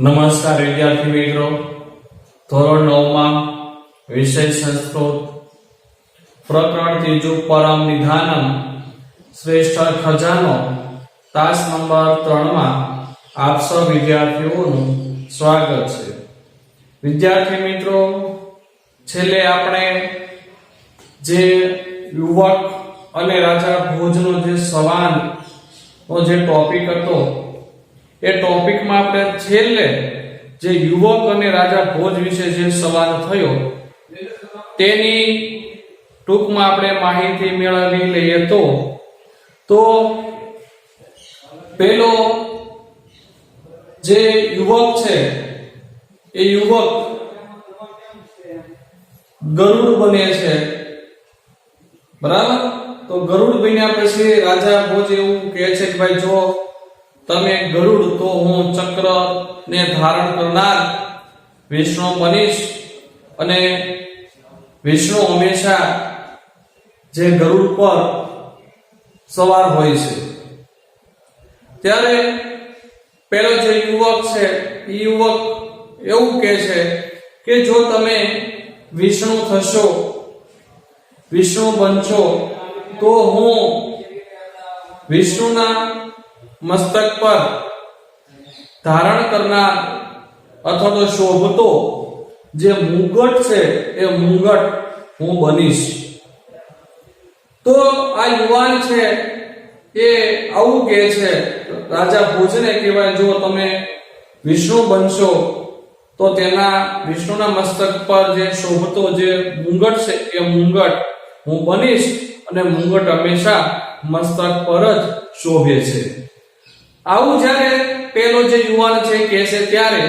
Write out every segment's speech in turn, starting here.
નમસ્કાર વિદ્યાર્થી મિત્રો, ધોરણ 9 માં વિષય સંસ્કૃત પ્રકરણ 3 પરમ નિધાનમ શ્રેષ્ઠ ખજાનો તાસ નંબર 3 માં આપ સૌ વિદ્યાર્થીઓનું સ્વાગત છે। વિદ્યાર્થી મિત્રો, છેલ્લે આપણે જે યુવક અને રાજા ભોજનો જે સવાલનો જે ટોપિક હતો એ ટોપિકમાં આપણે છેલ્લે જે યુવક અને રાજા ભોજ વિશે જે સવાલ થયો તેની ટૂંકમાં આપણે માહિતી મેળવી લઈએ તો પેલો જે યુવક છે એ યુવક ગરુડ બને છે, બરાબર। તો ગરુડ બન્યા પછી રાજા ભોજ એવું કહે છે કે ભાઈ જો તમે ગરુડ તો હું ચક્ર ને ધારણ કરનાર વિષ્ણુ બનીશ, અને વિષ્ણુ હંમેશા જે ગરુડ પર સવાર હોય છે। ત્યારે પેલો જે યુવક છે એ યુવક એવું કહે છે કે જો તમે વિષ્ણુ થશો, વિષ્ણુ બનશો, તો હું વિષ્ણુના મસ્તક પર ધારણ કરનાર અથવા તો શોભતો જે મુગટ છે એ મુગટ હું બનીશ। તો આ યુવાન છે એ આવું કહે છે, રાજા ભોજને કહેવાય જો તમે વિષ્ણુ બનશો તો તેના વિષ્ણુના મસ્તક પર જે શોભતો જે મુગટ છે એ મુગટ હું બનીશ, અને મુગટ હંમેશા મસ્તક પર જ શોભે છે। આવું જ્યારે પેલો જે યુવાન છે કહે છે ત્યારે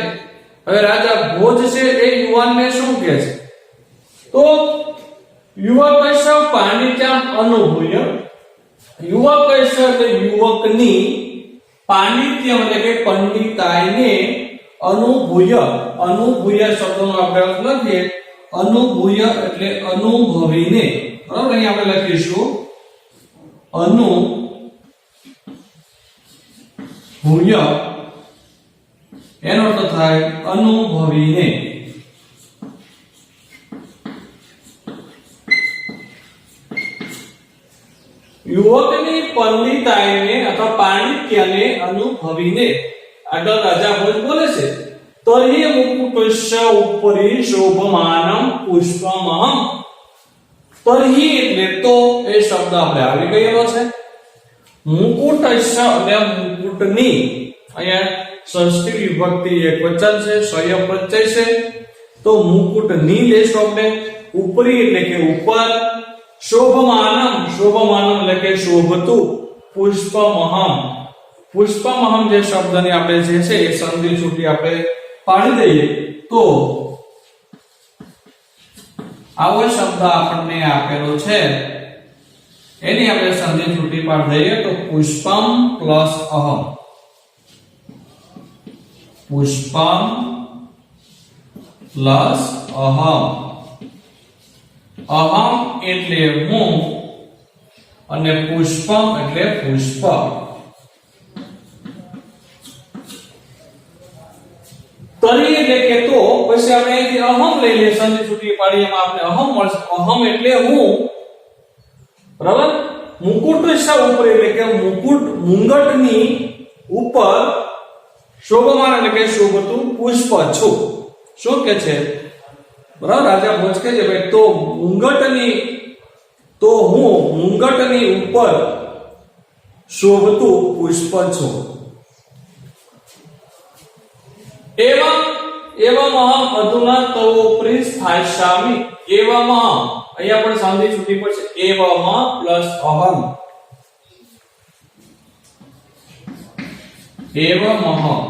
હવે રાજા ભોજ છે એ યુવાનને શું કહે છે, તો યુવકસ્ય પાંડિત્યમ અનુભૂય, યુવકસ્ય એટલે યુવકની પાંડિત્યમ એટલે કે પંડિતાઈને અનુભૂય, અનુભૂય શબ્દનો આપણે અર્થ લખીએ, અનુભૂય એટલે અનુભવીને, બરાબર। અહીં આપણે લખીશું અનુભૂય, એનો અર્થ થાય અનુભવીને। યુવકની પંડિતાઈને અથવા પાંડિત્યને અનુભવીને આગળ રાજા ભોજ બોલે છે, તર્હિ મુકુટસ્ય ઉપરી શોભમાનમ પુષ્પમહં। તર્હિ એટલે તો એ શબ્દ આપણે આવી ગયેલો છે, મુકુટસ્ય એટલે મુકુટની, અહીંયા ષષ્ઠી વિભક્તિ એકવચન છે, સ્વય પ્રત્યય છે, તો મુકુટની લેશો આપણે, ઉપરી એટલે કે ઉપર, શોભમાનમ, શોભમાનમ એટલે કે શોભતું, પુષ્પમહં, પુષ્પમહં જે શબ્દને આપણે જે છે એ સંધિ છૂટી આપણે પાડી દઈએ તો આવો શબ્દ આપણને આપેલો છે એની આપણે સંધિ છૂટી પાડી દઈએ તો પુષ્પમ પ્લસ અહમ, પુષ્પમ પ્લસ અહમ, અહમ એટલે હું અને પુષ્પમ એટલે પુષ્પ। તરી એટલે કે તો પછી આપણે અહીંથી અહમ લઈ લઈએ, સંધિ છૂટી પાડીએ એમાં આપણે અહમ મળશે, અહમ એટલે હું, બરાબર। મુકુટ ઉપર એટલે કે મુકુટ, મુંગટની ઉપર, શોભમાન એટલે કે શોભતું પુષ્પ છું, શું કે છે, બરાબર। રાજા ભોજ કહે છે ભાઈ તો મુંગટની, તો હું મુંગટની ઉપર શોભતું પુષ્પ છું। એવમ એવમ અહમ અધુના તવ ઉપરી સ્થાસ્યામિ, એવમ અહમ અહીંયા પણ સંધિ છૂટી પડશે, એવમ પ્લસ અહમ, એવમ અહમ,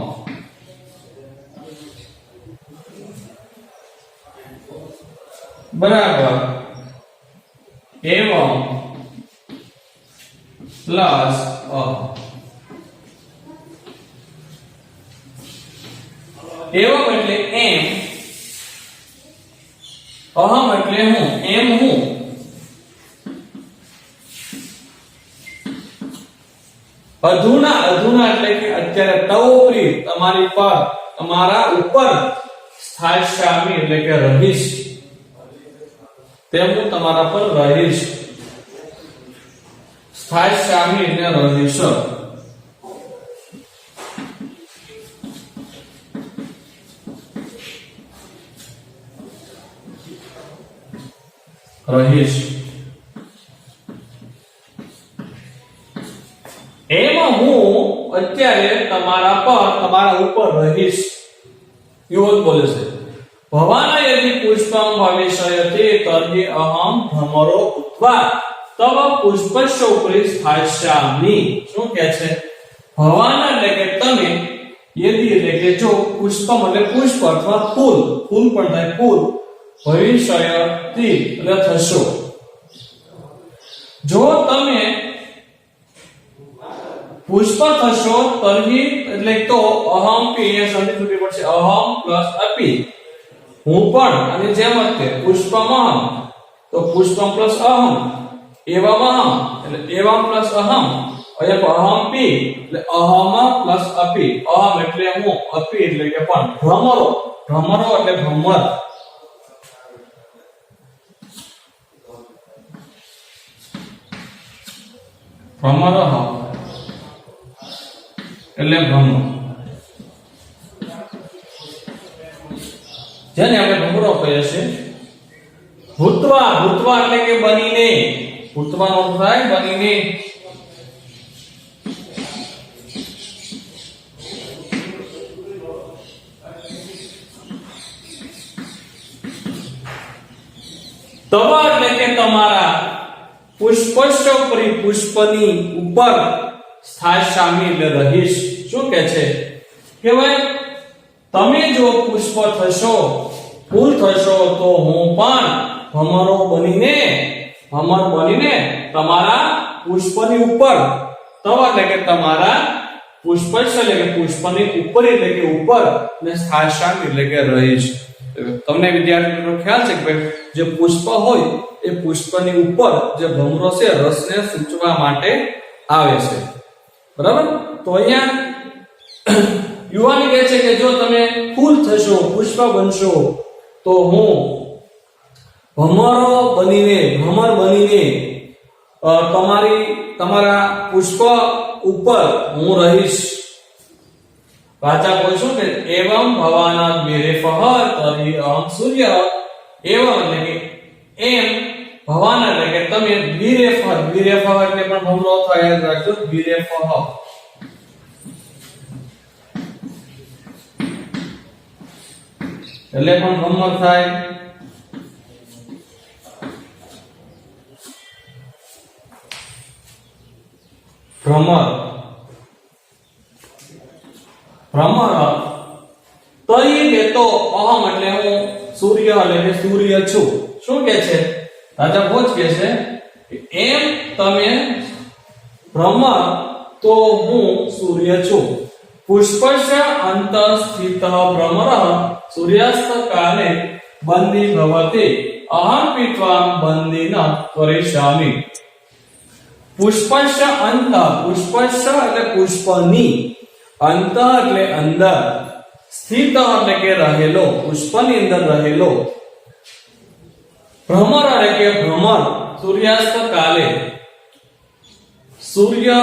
બરાબર, એવમ પ્લસ અહમ। એવમ એટલે એમ, અહમ એટલે હું, એમ હું, અધુના, અધુના એટલે કે અત્યારે તવ ઉપરી તમારી પર તમારા ઉપર સ્થાયી એટલે કે રહીશ, તેમ હું તમારા પર રહીશ. સ્થાયી એટલે રહીશ. રહીશ એમાં હું અત્યારે તમારા ઉપર રહીશ એવું જ બોલે છે. ભવાના યદિ પુષ્પમ ભવિષ્યતિ તર્હિ અહમ ભ્રમરો ઉત્વા તવ પુષ્પસ્ય ઉપરી સ્થાસ્યામિ. શું કહે છે? ભવાના એટલે કે તમે, યદિ એટલે કે જો, પુષ્પમ એટલે પુષ્પ અથવા ફૂલ, ફૂલ પણ થાય ફૂલ, ભવિષ્યતિ એટલે થશો. જો તમે પુષ્પ થશો તર્હિ એટલે તો અહમ પી એ સંધિ તૂટી પડશે. અહમ પ્લસ અપી, હું પણ, અને જેમ જ તે પુષ્પમહમ તો પુષ્પમ પ્લસ અહમ, એવમહમ એટલે એવમ પ્લસ અહમ, અહીંયા અહમ પી એટલે અહમ પ્લસ અપી. અહમ એટલે હું, અપી એટલે કે પણ. ભ્રમરો, ભ્રમરો એટલે ભ્રમર. ભ્રમરઃ એટલે ભ્રમર, જેને આપણે ભ્રમરો કહીએ છીએ. ભૂતવા, ભૂતવા એટલે કે બનીને, ભૂતવાનો અર્થ થાય બનીને. તવા એટલે કે તમારા, પુષ્પસ્ય ઉપરી પુષ્પની ઉપર, સ્થાસ્યામિ એટલે રહીશ. શું કહે છે કે ભાઈ તમે જો પુષ્પ થશો, ફૂલ થશો, તો હું પણ ભમરો બનીને, ભમર બનીને તમારા પુષ્પની ઉપર, તવા એટલે કે તમારા, પુષ્પસ્ય એટલે કે પુષ્પની ઉપર એટલે કે ઉપર, અને સ્થાસ્યામિ એટલે કે રહીશ. તમને વિદ્યાર્થી મિત્રો ખ્યાલ છે કે ભાઈ જે પુષ્પ હોય એ પુષ્પની ઉપર જે ભમરો છે રસને સૂચવા માટે આવે છે. બરાબર? તો અહીંયા યુવાની કહે છે કે જો તમે ફૂલ થશો, પુષ્પ બનશો, તો હું ભમર બનીને તમારા પુષ્પ ઉપર હું રહીશ. રાજા કોઈ શું કે એવમ ભવાના વિરેફહ તરી અહમ સૂર્ય. એવમ એટલે કે એમ, ભવાના એટલે કે તમે, વિરેફહ, વિરેફહ એટલે પણ ભમરો થાય, યાદ રાખજો. વિરેફહ એટલે પણ ભમર થાય. ભ્રમર, ભ્રમર તરી કે તો અહમ એટલે હું, સૂર્ય એટલે કે સૂર્ય છું. શું કે છે રાજા ભોજ કે છે એમ તમે ભ્રમર તો હું સૂર્ય છું. પુષ્પસ્ય અંતઃસ્થિત ભ્રમરઃ સૂર્યાસ્ત કાલે બંદી ભવતિ અહમ પીત્વા બંદીન કરિષ્યામિ. પુષ્પસ્ય અંત, પુષ્પસ્ય એટલે પુષ્પની, અંત એટલે અંદર, સ્થિત એટલે કે રહેલો, પુષ્પની અંદર રહેલો, ભ્રમર એટલે કે ભ્રમર, સૂર્યાસ્ત કાલે, સૂર્ય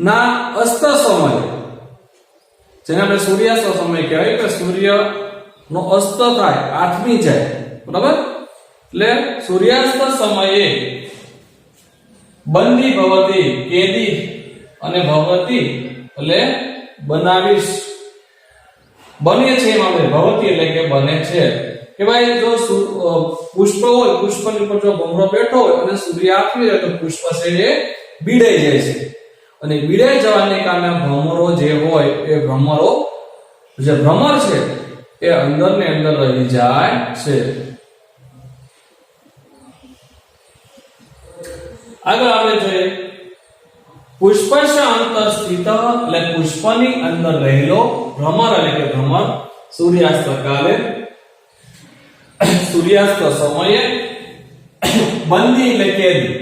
ના અસ્ત સમયે, જેને આપણે સૂર્યાસ્ત સમય કહેવાય કે સૂર્ય નો અસ્ત થાય, આથમી જાય. બરાબર? એટલે સૂર્યાસ્ત સમયે બંદી ભવતી, કેદી, અને ભવતી એટલે બનાવીશ, બને છે. એમાં ભવતી એટલે કે બને છે કે ભાઈ જો પુષ્પ હોય, પુષ્પની ઉપર જો ભમરો બેઠો હોય અને સૂર્ય આથમી જાય તો પુષ્પ છે એ બીડાઈ જાય છે, અને બીડાઈ જવાને કારણે ભમરો જે હોય એ ભ્રમરો, જે ભ્રમર છે એ અંદર ને અંદર રહી જાય છે. આગળ આપણે જોઈએ પુષ્પસ્ય અંતઃસ્થિત એટલે પુષ્પની અંદર રહેલો, ભ્રમર એટલે કે ભ્રમર, સૂર્યાસ્ત કાલે, સૂર્યાસ્ત સમયે, બંદી એટલે કેદી,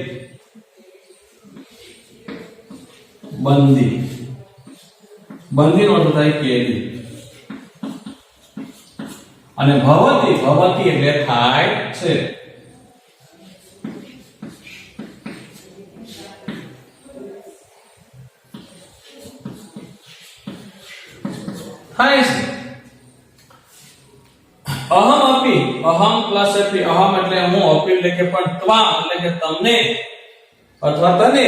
બંદી, બંદીનો અર્થ થાય કેદી. અને ભવતી ભવતી એટલે થાય છે. થાય છે. અહમ અપી અહમ પ્લસ અપી અહમ એટલે હું અપી એટલે કે પણ ત્વામ એટલે કે તમને અથવા તને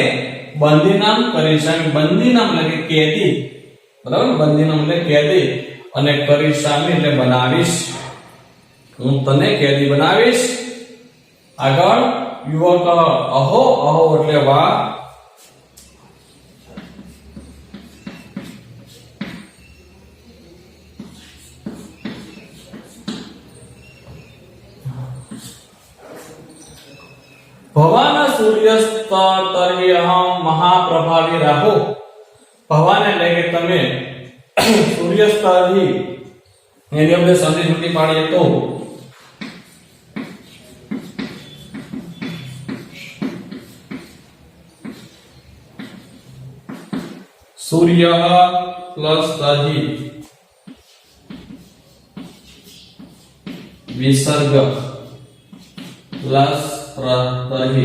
બંદી નામ કરીશામી બંદી નામ એટલે કે કેદી બરાબર બંદી નામ એટલે કેદી અને કરીશામી એટલે બનાવીશ હું તને કેદી બનાવીશ. આગળ યુવક અહો અહો એટલે વાહ ભવાન સૂર્યસ્ત તર્હિ અહમ મહાપ્રભાવી રાહુ ભવાન એટલે કે તમે સૂર્યસ્ત તર્હિ એની આપણે સંધિ છૂટી પાડીએ તો સૂર્ય પ્લસ તર્હિ વિસર્ગ પ્લસ તર્હિ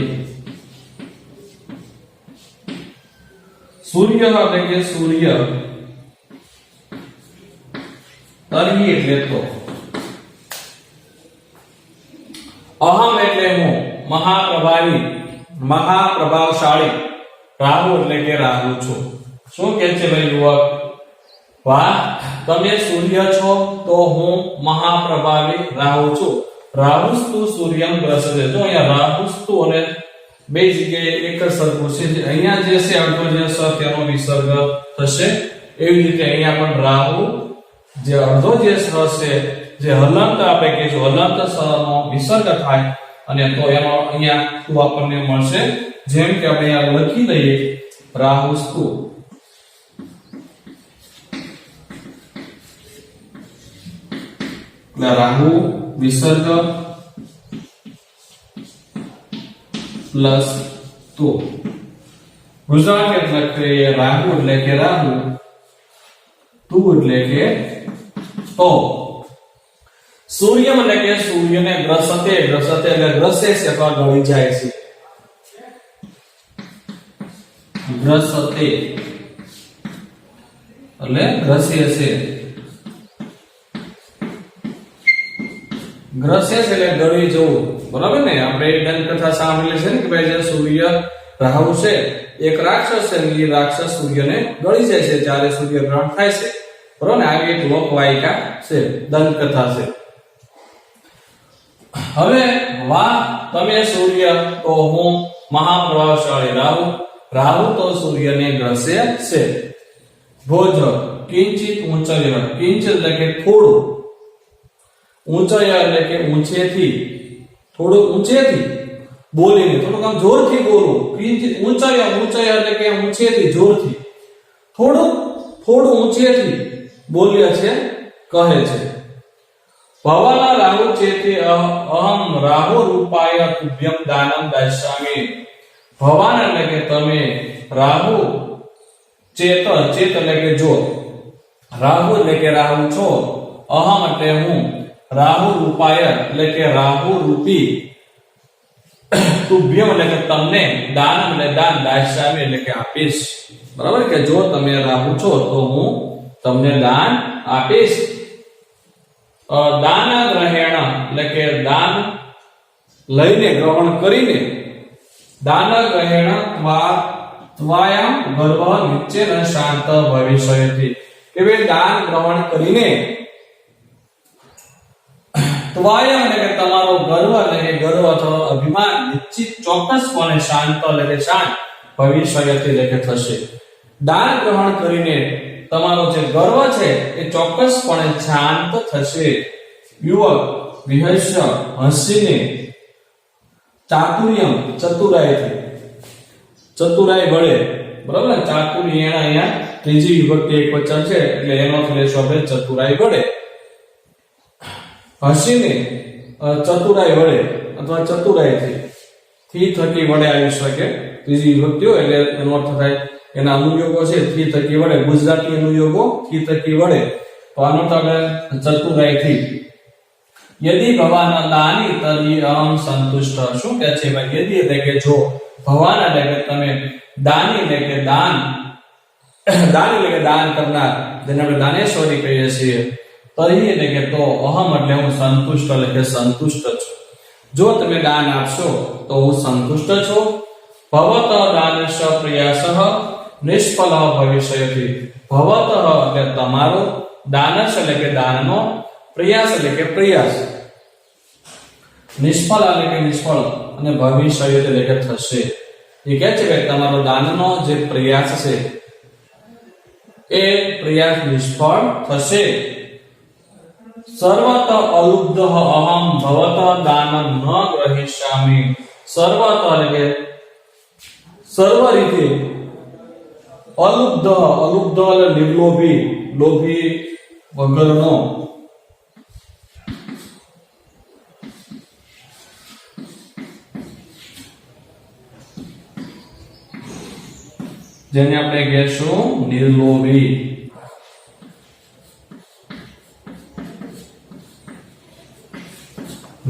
સૂર્ય એટલે કે સૂર્ય તર્હિ એટલે તો અહમ એટલે હું મહાપ્રભાવી મહાપ્રભાવશાળી રાહુ એટલે કે રાહુ છું. શું કહે છે ભાઈ યુવક વાહ તમે સૂર્ય છો તો હું મહાપ્રભાવી રાહુ છું. રાહુસ્તુ સૂર્યમ ગ્રસતે જો અહીંયા રાહુસ્તુ અને બે જગ્યાએ એક જ સરખું છે અહીંયા જે છે અડધો જે સ તેનો વિસર્ગ થશે એવી રીતે અહીંયા પણ રાહુ જે અડધો જે સ છે જે હલંત આપણે કહીશું હલંત સ નો વિસર્ગ થાય અને તો એનો અહીંયા તુ આપણને મળશે જેમ કે આપણે અહીંયા લખી દઈએ રાહુસ્તુ રાહુ વિસર્ગ પ્લસ તો ગુજરાત એટલે કે રાહુ એટલે કે રાહુ તુ એટલે કે તો સૂર્ય એટલે કે સૂર્યને ગ્રસતે ગ્રસતે એટલે ગ્રસે છે અથવા ગળી જાય છે ગ્રસતે એટલે ગ્રસે છે ગ્રસે છે એટલે ગળી જવું બરાબર ને આપણે દંતકથા સાંભળેલી છે ને કે ભાઈ જે સૂર્ય રાહુ છે એક રાક્ષસ છે એ રાક્ષસ સૂર્યને ગળી જાય છે જ્યારે સૂર્યગ્રહણ થાય છે બરાબર ને આવી એક લોકવાયકા છે દંતકથા છે. હવે વાહ તમે સૂર્ય તો હું મહાપ્રભાવશાળી રાહુ રાહુ તો સૂર્યને ગ્રસે છે. ભોજ કિંચિત ઊંચાઈ કિંચિત એટલે કે થોડું ઊંચાઈ એટલે કે ઊંચેથી થોડું ઊંચેથી બોલીને થોડું આમ જોરથી બોલવું કિંચિત ઊંચાઈ એટલે કે ઊંચેથી જોરથી થોડું ઊંચેથી બોલ્યા છે કહે છે. ભવાના રાહુ ચેતે અહમ રાહુ રૂપાય તુભ્યમ દાનમ દાસ્યામિ ભવાન એટલે કે તમે રાહુ ચેત એટલે કે જો રાહુ એટલે કે રાહુ છો અહમ એટલે હું રાહુ રૂપાય એટલે કે રાહુ રૂપી તુભ્યમ એટલે કે તમને દાન એટલે દાન દાસ્યામિ એટલે કે આપીશ બરાબર કે જો તમે રાહુ છો તો હું તમને દાન આપીશ. દાન ગ્રહેણ એટલે કે દાન લઈને ગ્રહણ કરીને દાન ગ્રહેણ ત્વાયામ ગર્ભ નિશ્ચેન શાંત ભવિષ્યતિ કે ભાઈ દાન ગ્રહણ કરીને ત્વાયામ એટલે કે તમારો ગર્વ એટલે કે ગર્વ અથવા અભિમાન નિશ્ચિત ચોક્કસપણે શાંત એટલે કે શાંત ભવિષ્યતિ એટલે કે થશે. દાન ગ્રહણ કરીને તમારો જે ગર્વ છે એ ચોક્કસપણે શાંત થશે. યુવક વિહસ્ય હસીને ચાતુર્યમ ચતુરાઈ વડે બરાબર ને ચાતુર્ય અહીંયા ત્રીજી વિભક્તિ એકવચન છે એટલે એનો લેશો આપણે ચતુરાઈ વડે હસીને ચતુરાઈ વડે અથવા ચતુરાઈથી થી થકી વડે આવી શકે ત્રીજી વિભક્તિ હોય એટલે એનો અર્થ થાય એના અનુયોગો છે થી થકી વડે ગુજરાતી અનુયોગો થી થકી વડે તો આનો અર્થ આપણે ચતુરાઈથી यदि भवान दानी तर्हि अहम संतुष्ट। શું કહે છે ભાઈ? यदि એટલે કે જો, ભવાન એટલે કે તમે, દાની એટલે કે દાન, દાન એટલે કે દાન કરનાર, જેને આપણે દાનેશ્વરી કહીએ છીએ, તર્હિ એટલે કે તો, અહમ એટલે હું, સંતુષ્ટ એટલે કે સંતુષ્ટ છું। જો તમે દાન આપશો તો હું સંતુષ્ટ છું। ભવત દાનશ પ્રયાસઃ નિષ્ફલઃ ભવિષ્યતિ। ભવત એટલે તમારો, દાનશ એટલે કે દાનનો, પ્રયાસ એટલે કે પ્રયાસ, નિષ્ફળ એટલે કે નિષ્ફળ, અને ભવિષ્ય એટલે કે થશે। એ કહે છે કે તમારો દાનનો જે પ્રયાસ છે એ પ્રયાસ નિષ્ફળ થશે। સર્વત અલુબ્ધઃ અહમ ભવત દાનમ ન ગ્રહિષ્યામિ। સર્વત એટલે કે સર્વ રીતે, અલુબ્ધ, અલુબ્ધ એટલે નિર્લોભી, લોભી વગરનો, જેને આપણે કહેશું નિર્લોભી।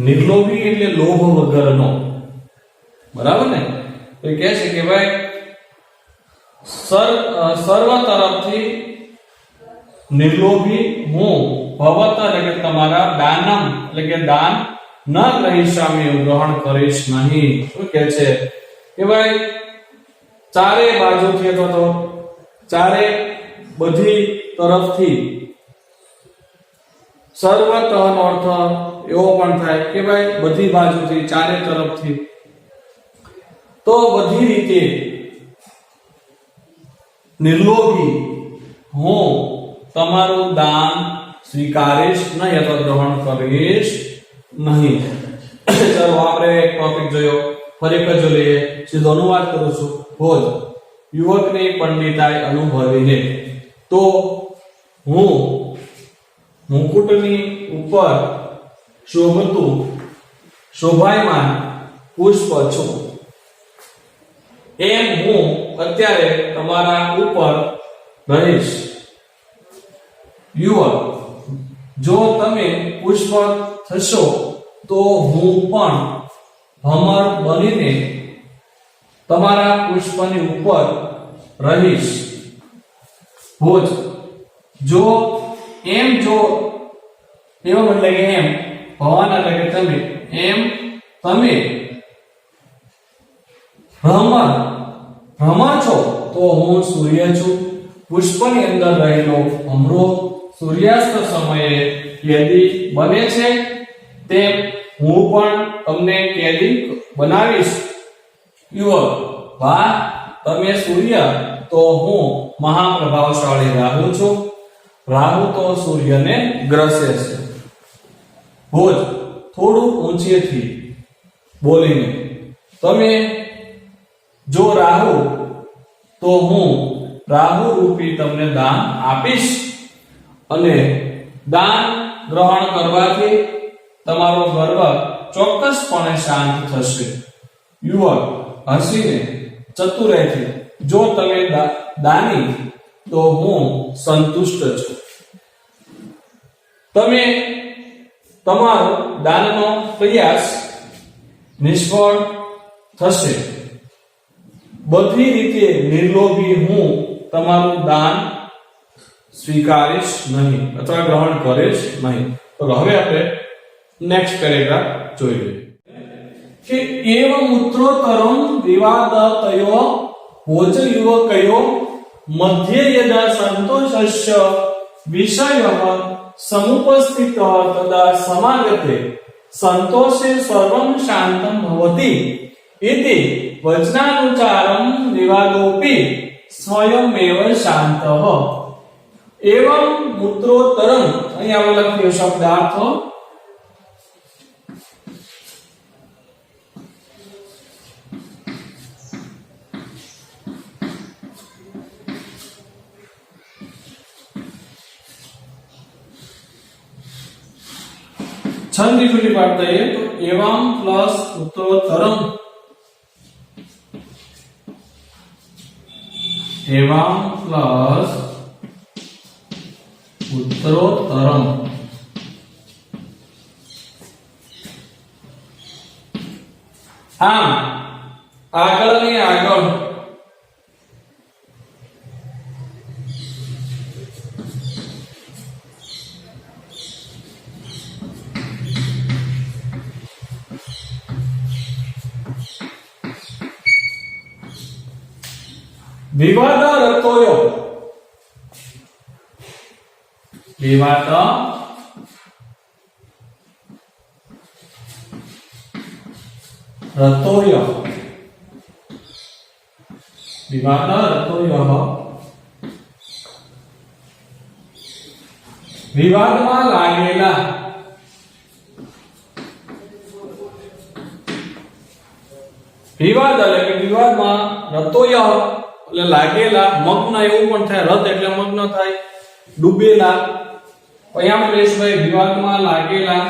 નિર્લોભી એટલે લોભ વગરનો, બરાબર ને? તો કહે છે કે ભાઈ સર્વ તરફથી નિર્લોભી હું, ભવત એટલે કે તમારા, દાનમ એટલે કે દાન, ન ગ્રહિષ્યામિ ગ્રહણ કરીશ નહીં। શું કહે છે કે ભાઈ ચારે બાજુથી અથવા તો ચારે બધી તરફથી, સર્વતઃ નો અર્થ એવો પણ થાય કે ભાઈ બધી બાજુથી, ચારે તરફથી, તો બધી રીતે નિર્લોભી હું તમારું દાન સ્વીકારીશ નહીં અથવા ગ્રહણ કરીશ નહીં। ચાલો આપણે એક ટોપિક જોયો, ફરી એક જો લઈએ, સીધો અનુવાદ કરું છું। ભોજ યુવકની પંડિતાઈ અનુભવીને, તો હું મુકુટની ઉપર શોભતું શોભાયમાન પુષ્પ છું, એમ હું અત્યારે તમારા ઉપર રહીશ। યુવક, જો તમે પુષ્પ થશો તો હું પણ ભમર બનીને તમારા પુષ્પની ઉપર રહીશ। ભોજ, જો એમ, જો એમ એટલે કે એમ, ભવાન એટલે કે તમે, એમ તમે ભ્રમર છો તો હું સૂર્ય છું। પુષ્પની અંદર રહેલો ભમરો સૂર્યાસ્ત સમયે કેદી બને છે, તેમ હું પણ તમને કેદી બનાવીશ। યુવક, વાહ, તમે સૂર્ય તો હું મહાપ્રભાવશાળી રાહુ છું। રાહુ તો સૂર્યને ગ્રસે છે। ભોજ થોડું ઊંચેથી બોલીને, તમે જો રાહુ તો હું રાહુ રૂપી તમને દાન આપીશ, અને દાન ગ્રહણ કરવાથી તમારો ગર્વ ચોક્કસપણે શાંત થશે। યુવક હસીને ચતુરાઈથી, જો તમે દાની તો હું સંતુષ્ટ છું। તમે તમારો દાનનો પ્રયાસ નિષ્ફળ થશે। બધી રીતે નિર્લોભી હું તમારું દાન સ્વીકારીશ નહીં અથવા ગ્રહણ કરીશ નહીં। તો હવે આપણે નેક્સ્ટ પેરેગ્રાફ જોઈ લઈએ કે એવં ઉત્તરોત્તરમ વિવાદતયો ભોજ યુવકયો મધ્યે યદા સંતોષસ્ય વિષયઃ સમુપસ્થિતઃ તદા સમાગતે સંતોષે સર્વં શાંતં ભવતિ इति वचनानुसारं विवादोपि स्वयमेव शान्तः। एवं उत्तरोत्तरम, અહીં આપણે લખ્યો શબ્દાર્થ, छंदी छुट्टी पाठ है तो एवं प्लस उत्तरोत्तरम, एवं प्लस उत्तरोत्तरम આમ આગળની આગળ વિવાદ રતોયો વિવાદ રતોયો વિવાદ રતોયો વિવાદમાં લાગેલા વિવાદ એટલે કે વિવાદમાં રતોય એટલે લાગેલા મગ્ન એવું પણ થાય રત એટલે મગ્ન થાય ડૂબેલા અહીંયા પ્લેસભાઈ વિવાદમાં લાગેલા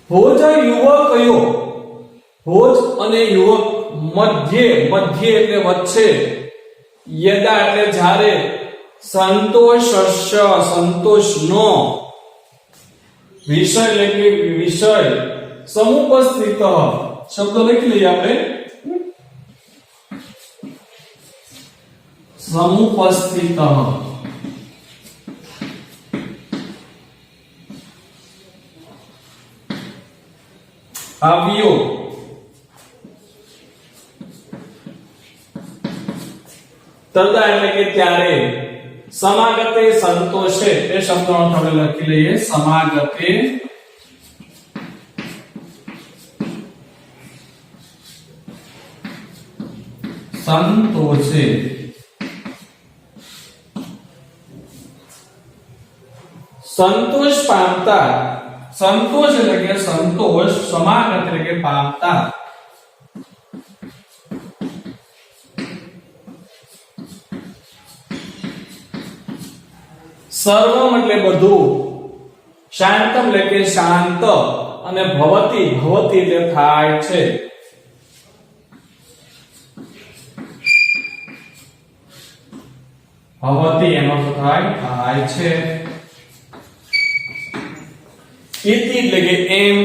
ભોજ યુવકયો ભોજ અને યુવક મધ્ય એટલે વચ્ચે યદા એટલે જ્યારે સંતોષનો વિષય એટલે કે વિષય સમુપસ્થિત શબ્દ લખી લઈએ આપણે સમુપસ્થિત આવ્યો તદા એટલે કે ત્યારે સમાગતે સંતોષે એ શબ્દનો અર્થ આપણે લખી લઈએ સમાગતે સંતોષે સંતોષ પામતા સંતોષ એટલે કે સંતોષ સમાગત એટલે કે પામતા સર્વમ એટલે બધું શાંતમ એટલે કે શાંત અને ભવતી એટલે થાય છે ભવતી એનો અર્થ થાય છે ઇતિ એટલે કે એમ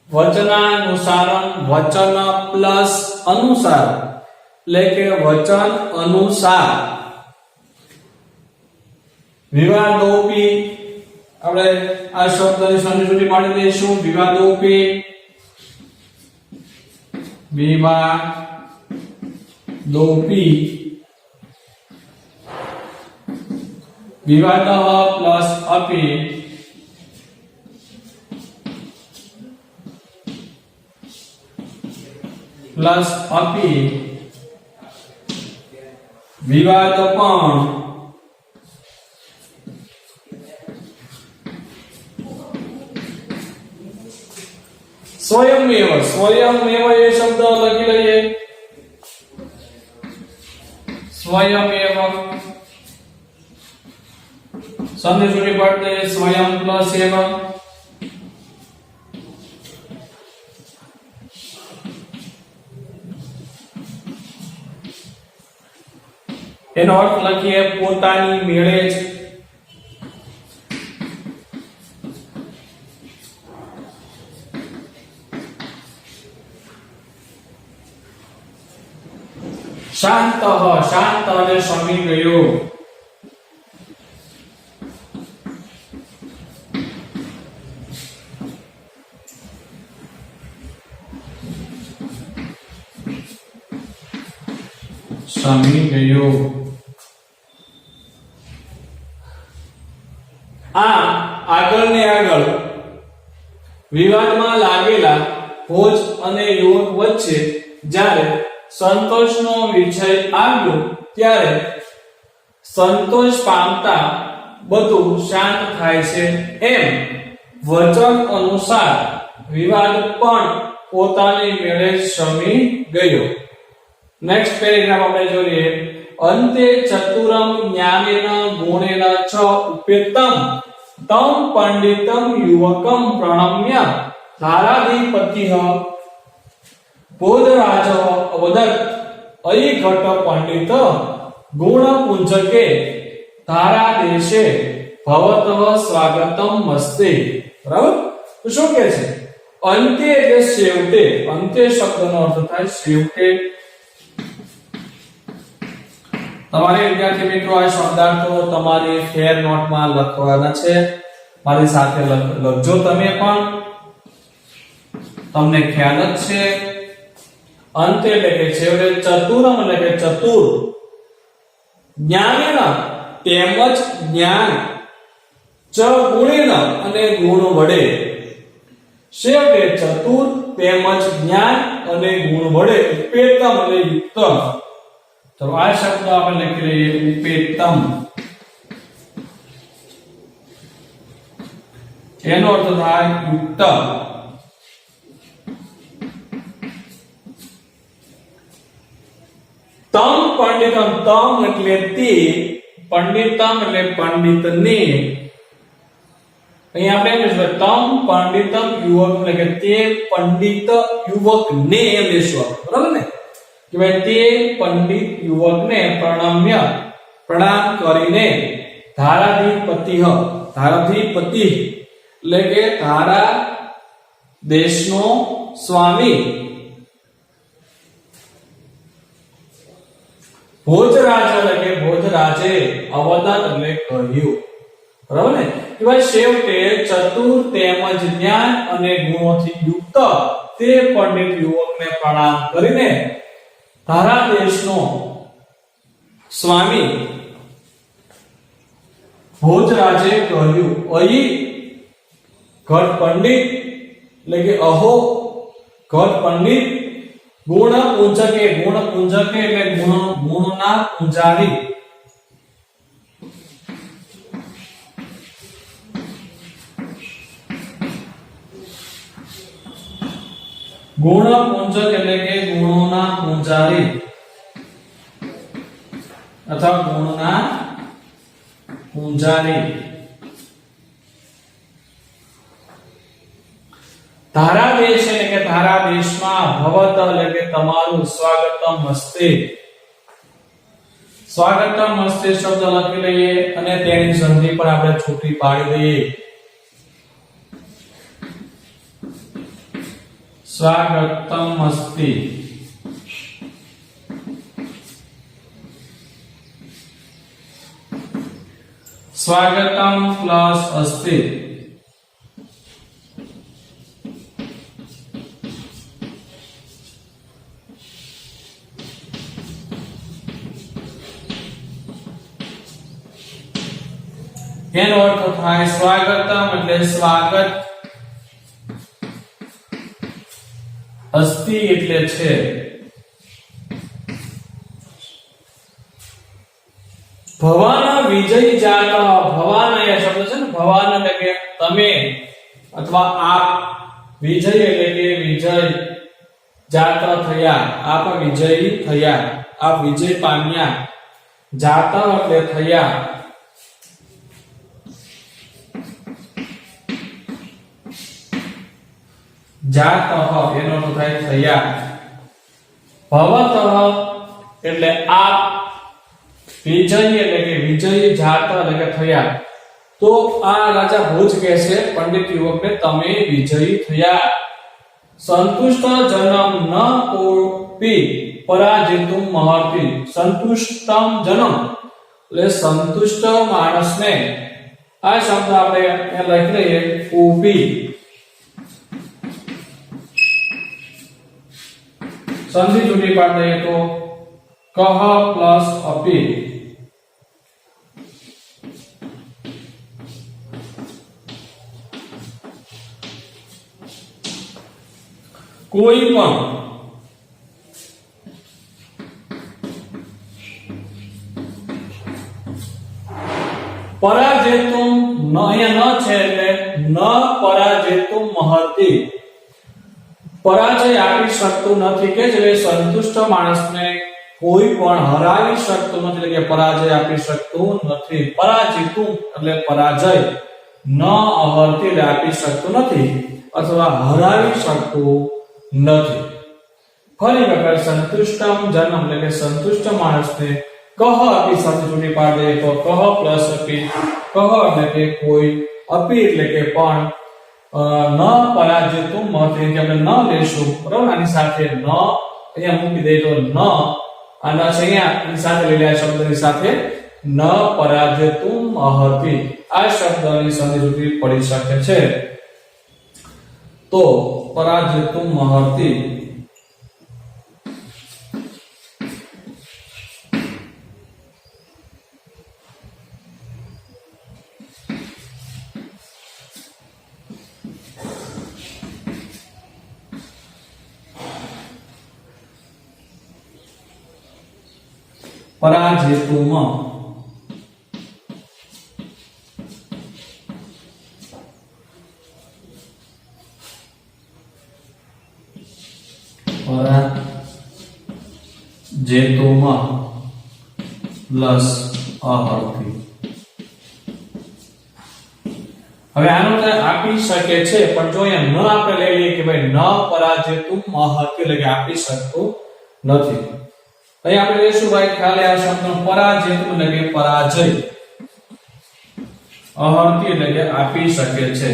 વચનાનુસારમ વચન પ્લસ અનુસાર એટલે કે વચન અનુસાર વિવાદોપી આપણે આ શબ્દની સમજૂતી પાડી દઈશું વિવાદોપી વિવાદઃ પ્લસ અપી પ્લસ અપી વિવાદ પણ સ્વયંમેવ એ શબ્દ લખી લઈએ સ્વયંમેવ સંદેશોની પાડે સ્વયં પ્લસ એવ એનો અર્થ લખીએ પોતાની મેળે જ શાંત અને શમી ગયો શમી ગયો આ આગળને આગળ વિવાદમાં લાગેલા ભોજ અને યુવક વચ્ચે જ્યારે સંતોષનો વિષય આવ્યો ત્યારે સંતોષ પામતા બધું શાંત થાય છે એમ વચન અનુસાર વિવાદ પણ પોતાની મેળે શમી ગયો નેક્સ્ટ પેરેગ્રાફ આપણે જોઈએ અંતે ચતુરમ જ્ઞાનેન ગુણેન ચ ઉપેતમ તમ પંડિતમ યુવકમ પ્રણમ્ય ધારાધિપતિઃ બોધરાજ અવદત અયિ ઘટ પંડિત ગુણ પુંજકે ધારા દેશે ભવતઃ સ્વાગતમ મસ્તે બરાબર તો શું કહે છે? અંતે એટલે છેવટે. અંતે શબ્દનો અર્થ થાય છેવટે. તમારે વિદ્યાર્થી મિત્રો આ શબ્દાર્થો તમારી ફેર નોટમાં લખવાના છે. મારી સાથે લખજો તમે પણ, તમને ખ્યાલ જ છે. અંતે એટલે કે છેવટે, ચતુરમ એટલે કે ચતુર, જ્ઞાનેન તેમજ જ્ઞાન, ચ ગુણેન અને ગુણ વડે. છેવટે ચતુર તેમજ જ્ઞાન અને ગુણ વડે, ઉપેતમ એટલે યુક્ત. તો આ શબ્દ આપણે લખી લઈએ, ઉપેતમ. એનો અર્થ થાય યુક્ત. તમ પંડિતમ, તમ એટલે તે, પંડિતમ એટલે પંડિતને. અહીં આપણે એમ લઈશું તમ પંડિતમ યુવક એટલે કે તે પંડિત યુવકને એમ લઈશું, બરાબર ને? કે ભાઈ તે પંડિત યુવકને પ્રણમ્ય, પ્રણામ કરીને, ધારાધિપતિ, ધારાધિપતિ એટલે કે ધારા દેશનો સ્વામી, ભોજરાજ એટલે કે ભોજરાજે અવદન એટલે કહ્યું, બરાબર ને? કે ભાઈ છેવટે ચતુર તેમજ જ્ઞાન અને ગુણોથી યુક્ત તે પંડિત યુવકને પ્રણામ કરીને ધારા દેશનો સ્વામી ભોજરાજે કહ્યું. અહીં ઘટ પંડિત એટલે કે અહો ઘટ પંડિત, ગુણ પૂંજકે, ગુણ પૂંજકે એટલે ગુણના પૂજારી, ગુણ પૂંજક એટલે કે ગુણોના પૂજારી અથવા ગુણના પૂજારી. ધારાદેશ એટલે કે ધારા દેશમાં, ભવત એટલે કે તમારું, સ્વાગતમ હસ્તે. સ્વાગતમ હસ્તે શબ્દ લખી લઈએ અને તેની સંધિ પણ આપણે છૂટી પાડી દઈએ. સ્વાગતમ હસ્તે. સ્વાગતમ પ્લસ હસ્તે. એનો અર્થ થાય સ્વાગતમ એટલે સ્વાગત, અસ્તિ એટલે છે. ભવાન વિજય જાત, ભવાન એ શબ્દ છે ને, ભવાન એટલે કે તમે અથવા આપ, વિજય એટલે કે વિજય, જાત થયા, આપ વિજયી થયા, આપ વિજય પામ્યા, જાત એટલે થયા. જાત એનો અર્થ થાય થયા. ભવત એટલે આપ, વિજય એટલે કે વિજયી, જાત એટલે કે થયા. તો આ રાજા ભોજ કહે છે પંડિત યુવકને, તમે વિજયી થયા. સંતુષ્ટ જનમ ન કોપી પરાજિતુમ મહર્તિ. સંતુષ્ટમ જનમ એટલે સંતુષ્ટ માણસને. આ શબ્દ આપણે લખી લઈએ, કોપી. સંધિ છૂટી પાડી દઈએ તો કહ પ્લસ અપી. કોઈ પણ. પરાજેતુમ ન, અહીંયા ન છે એટલે ન પરાજેતુમ મહર્તિ. પરાજય આપી શકતું નથી, કે જે સંતુષ્ટ માણસને કોઈ પણ હરાવી શકતું નથી, એટલે કે પરાજય આપી શકતું નથી. પરાજિતું એટલે પરાજય, ન અહર્તિ એટલે આપી શકતું નથી અથવા હરાવી શકતું નથી. ફરી વખત સંતુષ્ટમ જનમ એટલે કે સંતુષ્ટ માણસને કહ અપી સાથે છૂટી પાડી દે તો કહ પ્લસ અપી. કહ એટલે કે કોઈ, અપી એટલે કે પણ, ન પરાજેતુમ મહર્તિ કે આપણે ન લેશું બરાબર આની સાથે ન અહીંયા મૂકી દઈએ તો ન અને અહીંયા એની સાથે લઈ લે શબ્દની સાથે ન પરાજેતુમ મહર્તિ આ શબ્દની સંધિ પડી શકે છે તો પરાજેતુમ મહર્તિ પરાજેતુમ જેતુમ પ્લસ અહર્તિ હવે આનો આપી શકે છે પણ જો અહીંયા ન આપણે લઈ લઈએ કે ભાઈ ન પરાજેતુમ અહર્તિ એટલે કે આપી શકતું નથી અહીં આપણે લેશું ભાઈ ખાલી આ શબ્દનો પરાજેતુમ એટલે કે પરાજય અહર્તિ એટલે કે આપી શકે છે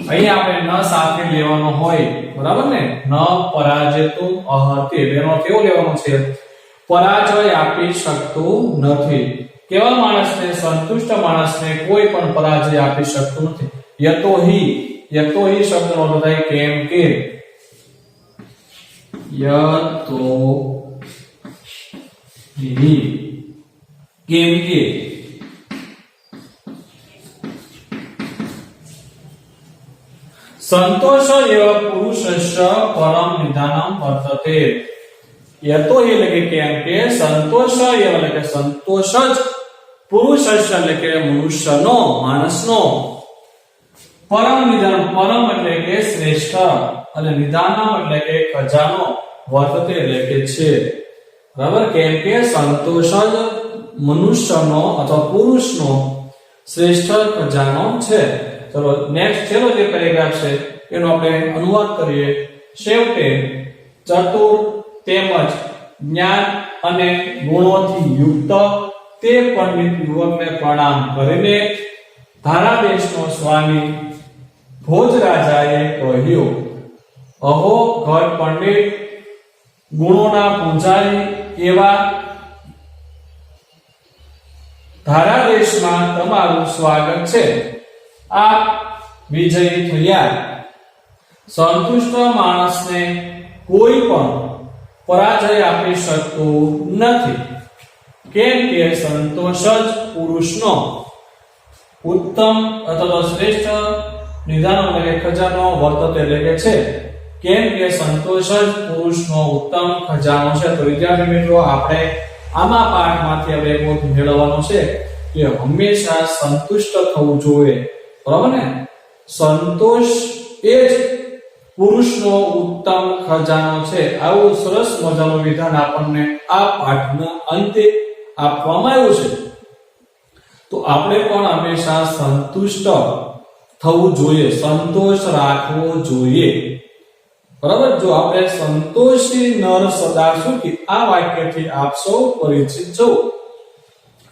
અહીં આપણે ન સાથે લેવાનો હોય બરાબર ને ન પરાજેતુમ અહર્તિ એનો કેવો લેવાનો છે પરાજય આપી શકતું નથી કેવા માણસને સંતુષ્ટ માણસને કોઈ પણ પરાજય આપી શકતું નથી યતોહિ શબ્દનો અર્થ થાય કેમ કે યતોહિ કેમ કે સંતોષ એવ પુરુષસ્ય પરમ નિધાનમ વર્તતે યતોહિ એટલે કે કેમ કે સંતોષ એવ એટલે કે સંતોષ જ પુરુષસ્ય એટલે કે મનુષ્યનો માણસનો પરમ નિધાન પરમ એટલે કે શ્રેષ્ઠ અને નિધાનમ એટલે કે ખજાનો વર્તતે એટલે કે છે બરાબર કેમ કે સંતોષ જ મનુષ્યનો અથવા પુરુષનો શ્રેષ્ઠ ખજાનો છે ચલો નેક્સ્ટ છેલ્લો જે પેરેગ્રાફ છે એનો આપણે અનુવાદ કરીએ છેવટે ચતુર તેમજ જ્ઞાન અને ગુણોથી યુક્ત તે પંડિત યુવકને પ્રણામ કરીને ધારાદેશનો સ્વામી ભોજરાજાએ કહ્યું અહો ઘર પંડિત ગુણોના પૂજારી એવા ધારાદેશમાં તમારું સ્વાગત છે આ વિજયી થયા સંતુષ્ટ માણસને કોઈ પણ પરાજય આપી શકતું નથી કેમ કે સંતોષ જ પુરુષનો ઉત્તમ અથવા શ્રેષ્ઠ નિધાન એટલે ખજાનો વર્તતે એટલે કે છે કેમ કે સંતોષ જ પુરુષનો ઉત્તમ ખજાનો છે તો વિદ્યાર્થી મિત્રો આપણે આમાં પાઠમાંથી હવે એક વાત મેળવવાનો છે કે હંમેશા સંતુષ્ટ થવું જોઈએ બરાબર ને સંતોષ એ જ પુરુષનો ઉત્તમ ખજાનો છે આવું સરસ મજાનું વિધાન આપણને આ પાઠના અંતે આપવામાં આવ્યું છે તો આપણે પણ હંમેશા સંતુષ્ટ થવું જોઈએ સંતોષ રાખવો જોઈએ બરાબર જો આપણે સંતોષી નર સદા સુખી આ વાક્યથી આપ સૌ પરિચિત છો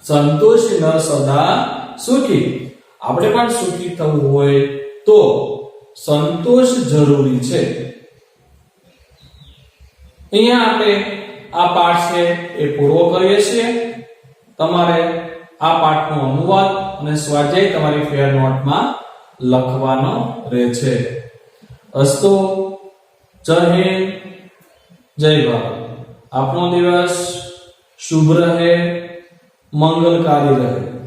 સંતોષી નર સદા સુખી આપણે પણ સુખી થવું હોય તો સંતોષ જરૂરી છે અહીંયા આપણે આ પાઠ છે એ પૂરો કરીએ છીએ તમારે આ પાઠનો અનુવાદ અને સ્વાધ્યાય તમારી ફેર નોટમાં લખવાનો રહેશે અસ્તુ જય હિન્દ જય ભારત આપનો દિવસ શુભ રહે મંગલકારી રહે